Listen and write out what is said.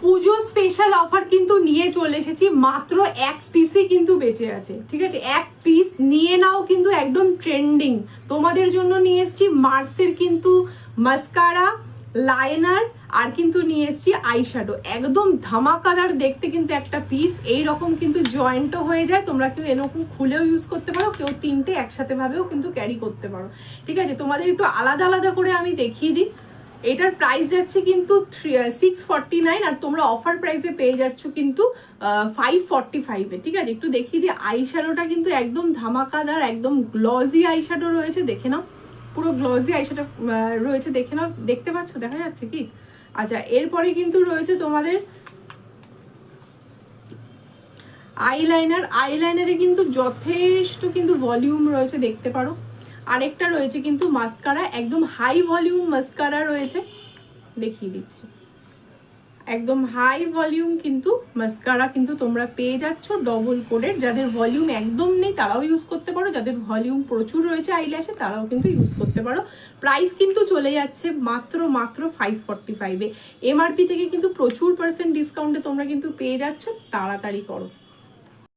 পুজো special offer কিন্তু নিয়ে চলে এসেছি, মাত্র এক পিসে কিন্তু বেঁচে আছে, ঠিক আছে? এক পিস নিয়ে নাও, কিন্তু একদম ট্রেন্ডিং তোমাদের জন্য নিয়ে এসেছি মার্সের কিন্তু মাস্কারা, লাইনার, আর কিন্তু নিয়ে এসেছি আইশ্যাডো, একদম ধামাকাদার দেখতে কিন্তু একটা পিস। এইরকম কিন্তু জয়েন্টও হয়ে যায়, তোমরা কেউ এরকম খুলেও ইউজ করতে পারো, কেউ তিনটে একসাথে ভাবেও কিন্তু ক্যারি করতে পারো, ঠিক আছে? তোমাদের একটু আলাদা আলাদা করে আমি দেখিয়ে দিই। এটার প্রাইস যাচ্ছে কিন্তু 649, আর তোমরা অফার প্রাইসে পেয়ে যাচ্ছ কিন্তু 545-এ, ঠিক আছে? একটু দেখিয়ে দিই। আইশ্যাডোটা কিন্তু একদম ধামাকাদার, একদম গ্লজি আইশ্যাডো রয়েছে, দেখে নাও, পুরো গ্লজি আইশ্যাডো রয়েছে, দেখে নাও, দেখতে পাচ্ছ, দেখা যাচ্ছে কি? আচ্ছা, এরপরে কিন্তু রয়েছে তোমাদের আইলাইনার। আইলাইনারে কিন্তু যথেষ্ট কিন্তু ভলিউম রয়েছে, দেখতে পারো। আরেকটা রয়েছে কিন্তু মাস্কারা, একদম হাই ভলিউম মাস্কারা রয়েছে, দেখিয়ে দিচ্ছি। একদম হাই ভলিউম কিন্তু মাস্কারা কিন্তু তোমরা পেয়ে যাচ্ছ ডবল কোডের। যাদের ভলিউম একদম নেই তারাও ইউজ করতে পারো, যাদের ভলিউম প্রচুর রয়েছে আইল্যাশে তারাও কিন্তু ইউজ করতে পারো। প্রাইস কিন্তু চলে যাচ্ছে মাত্র 545-এ। এমআরপি থেকে কিন্তু প্রচুর % ডিসকাউন্টে তোমরা কিন্তু পেয়ে যাচ্ছ, তাড়াতাড়ি করো।